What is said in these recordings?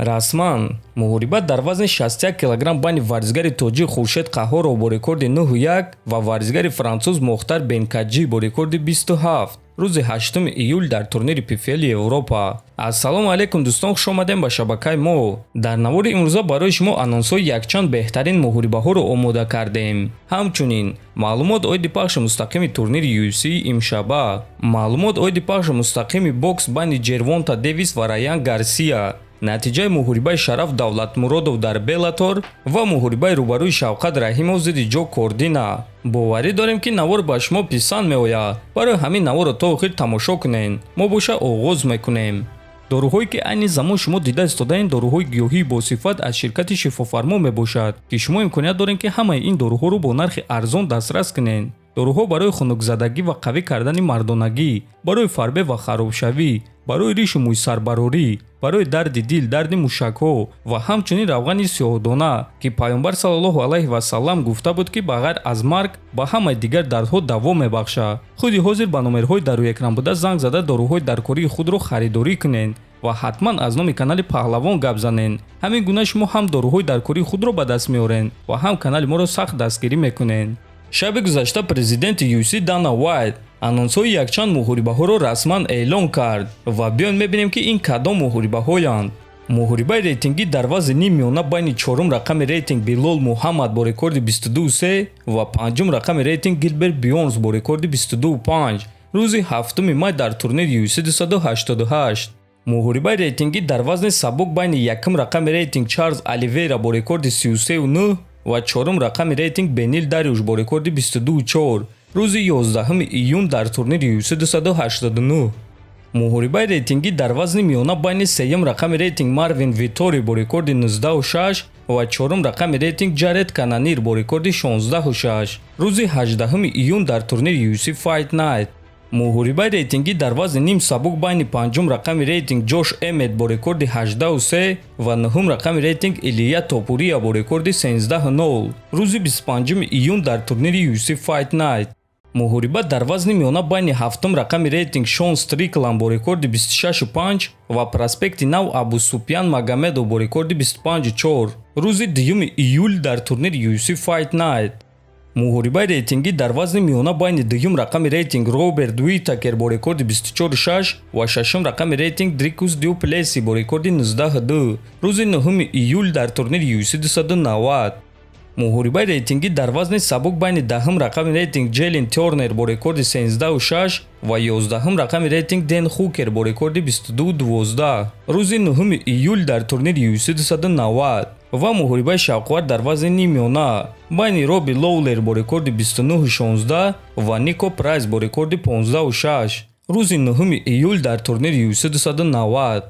расман муҳориба дар вазни 61 килограмм байни варзигари тоҷик хуршед қаҳҳоров бо рекорди 9-1 ва варзигари француз мохтар бенкаҷӣ бо рекорди 27 рӯзи 8 июл дар турнири пфл Европа. Ассалому алайкум дӯстон, хушомадем ба шабакаи мо. Дар навори имрӯза барои шумо анонсҳои якчанд беҳтарин муҳорибаҳоро омода кардем. Ҳамчунин маълумот оиди пахши мустақими турнири UFC имшаба, маълумот оиди пахши мустақими бокс байни Ҷервонта Девис ва Раян Гарсия, натиҷаи муҳорибаи Шараф Давлатмуродов дар Беллатор ва муҳорибаи рӯбарӯи Шавқат Раҳимов зидди Ҷо Кордина. боварӣ дорем ки навор ба шумо писанд меояд. Барои ҳамин наворро то охир тамошо кунед. Мо боша оғоз мекунем. доруҳое ки айни замон шумо дида истодаен доруҳои гиёҳии босифат аз ширкати шифофармо мебошад, ки шумо имконият доред ки ҳамаи ин доруҳоро бо нархи арзон дастрас кунед. доруҳо барои хунукзадагӣ ва қавӣ кардани мардонагӣ, барои фарбе ва харобшавӣ, барои ришу мӯйсарбарорӣ, барои дарди дил, дарди мушакҳо ва ҳамчунин равғани сиёҳдона, ки пайғамбар саллаллоҳу алайҳи васаллам гуфта буд ки ба ғайр аз марг ба ҳамаи дигар дардҳо даво мебахшад. худи ҳозир ба номерҳои дар рӯекран буда занг зада доруҳои даркории худро харидорӣ кунед ва ҳатман аз номи канали Паҳлавон гап занед. ҳамин гуна шумо ҳам доруҳои даркории худро ба даст меоред ва ҳам канали моро сахт дастгирӣ мекунед. шаби гузашта президенти UFC Дана Вайт анонсҳои якчанд муҳорибаҳоро расман эълон кард ва биёед мебинем ки ин кадом муҳорибаҳоянд. муҳорибаи рейтингӣ дар вазни нимёна байни чорум рақами рейтинг Билол Муҳаммад бо рекорди 22-3 ва панҷум рақами рейтинг Гилберт Бёрнс бо рекорди 22-5 рӯзи 7 май дар турнири UFC 288. муҳорибаи рейтингӣ дар вазни сабук байни якум рақами рейтинг Чарлз Оливейра бо рекорди 33-9 ва чорум рақами рейтинг Бенил Дарюш бо рекорди 22-4 рӯзи 11 июн дар турнири UFC 289. муҳорибаи рейтингӣ дар вазни миёна байни сеюм рақами рейтинг Марвин Витори бо рекорди 19-6 ва чорум рақами рейтинг Ҷаред Канонир бо рекорди 16-6 рӯзи 18 июн дар турнири UFC Fight Night. муҳорибаи рейтингӣ дар вазни ним сабук байни панҷум рақами рейтинг Ҷош Эммет бо рекорди 18-3 ва нуҳум рақами рейтинг Илия Топурия бо рекорди 13-0 рӯзи 25 июн дар турнири UFC Fight Night. муҳориба дар вазни миёна байни ҳафтум рақами рейтинг Шон Стрикланд бо рекорди 26-5 ва проспекти нав Абусупян Магомедов бо рекорди 25-4 рӯзи 2 июл дар турнири UFC Fight Night. муҳорибаи рейтингӣ дар вазни миёна байни дуюм рақами рейтинг Роберт Уитакер бо рекорди 24-6 ва шашум рақами рейтинг Дрикус Дю Плеси бо рекорди 19-2 рӯзи 9 июл дар турнири UFC 290. муҳорибаи рейтингӣ дар вазни сабук байни даҳум рақами рейтинг Ҷелин Тернер бо рекорди 13-6 ва 11-ум рақами рейтинг Дэн Хукер бо рекорди 22-12 рӯзи 9 июл дар турнири UFC 290. ва муҳорибаи шавқовар дар вазни нимёна байни Роби Лоулер бо рекорди 29-16 ва Нико Прайс бо рекорди 15-6 рӯзи 9 июл дар турнири UFC 290.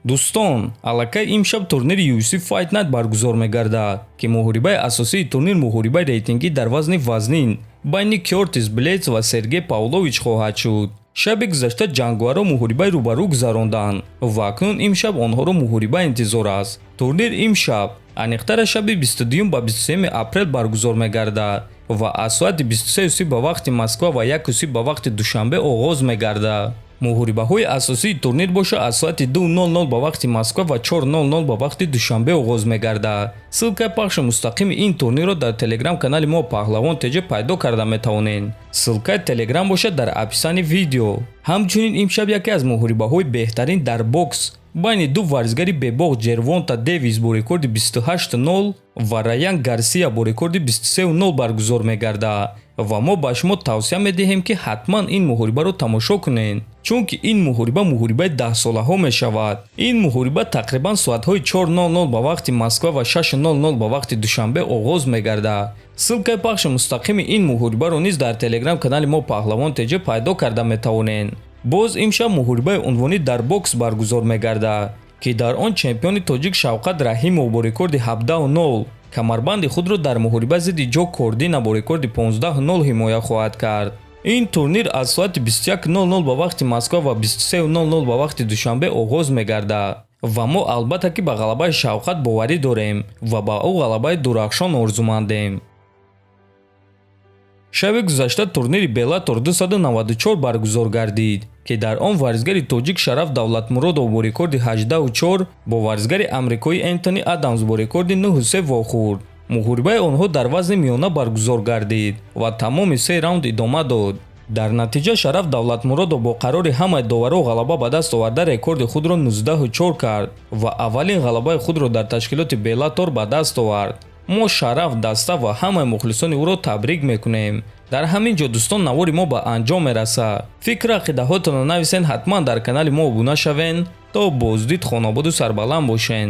дӯстон, аллакай имшаб турнири UFC Fight Night баргузор мегардад, ки муҳорибаи асосии турнир муҳорибаи рейтингӣ дар вазни вазнин байни Кёртис Блейдс ва Сергей Павлович хоҳад шуд. шаби гузашта ҷангуаро муҳорибаи рӯбарӯ гузаронданд ва акнун имшаб онҳоро муҳориба интизор аст. турнир имшаб аниқтара шаби 22 ба 23 апрел баргузор мегардад ва аз соати 23:30 ба вақти Москва ва 1:30 ба вақти Душанбе оғоз мегардад. муҳорибаҳои асосии турнир боша аз соати 2:00 ба вақти Москва ва 4:00 ба вақти Душанбе оғоз мегардад. ссилкаи пахши мустақими ин турнирро дар телеграм канали мо Паҳлавон теҷа пайдо карда метавонед. ссилкаи телеграм бошад дар описани видео. ҳамчунин имшаб яке аз муҳорибаҳои беҳтарин дар бокс байни ду варзигари бебоғ Ҷервонта Девис бо рекорди 28-0 ва Раян Гарсия бо рекорди 23-0 баргузор мегардад ва мо ба шумо тавсия медиҳем ки ҳатман ин муҳорибаро тамошо кунед, чунки ин муҳориба муҳорибаи 10-солаҳо мешавад. ин муҳориба тақрибан соатҳои 4:00 ба вақти Москва ва 6:00 ба вақти Душанбе оғоз мегардад. ссилкаи пахши мустақими ин муҳорибаро низ дар телеграм канали мо Паҳлавон теҷа пайдо карда метавонед. боз имшаб муҳорибаи унвонӣ дар бокс баргузор мегардад, ки дар он чемпиони тоҷик Шавқат Раҳимов бо рекорди 17-0 камарбанди худро дар муҳориба зидди Ҷо Кордина бо рекорди 15-0 ҳимоя хоҳад кард. ин турнир аз соати 21:00 ба вақти Москва ва 23:00 ба вақти Душанбе оғоз мегардад ва мо албатта ки ба ғалабаи Шавқат боварӣ дорем ва ба ӯ ғалабаи дурахшон орзумандем. шаби гузашта турнири Bellator 294 баргузор гардид ки дар он варзигари тоҷик Шараф Давлатмуродов бо рекорди 18-4 бо варзигари амрикоӣ Энтони Адамс бо рекорди 9-3 вохӯрд. муҳорибаи онҳо дар вазни миёна баргузор гардид ва тамоми 3 раунд идома дод. дар натиҷа Шараф Давлатмуродов бо қарори ҳамаи доварҳо ғалаба ба даст оварда рекорди худро 19-4 кард ва аввалин ғалабаи худро дар ташкилоти Bellator ба даст овард. мо Шараф, даста ва ҳамаи мухлисони ӯро табрик мекунем. дар ҳамин ҷо дӯстон, навори мо ба анҷом мерасад. фикру ақидаҳоятонро нависен, ҳатман дар канали мо обуна шавен. то боздид хонободу сарбаланд бошен.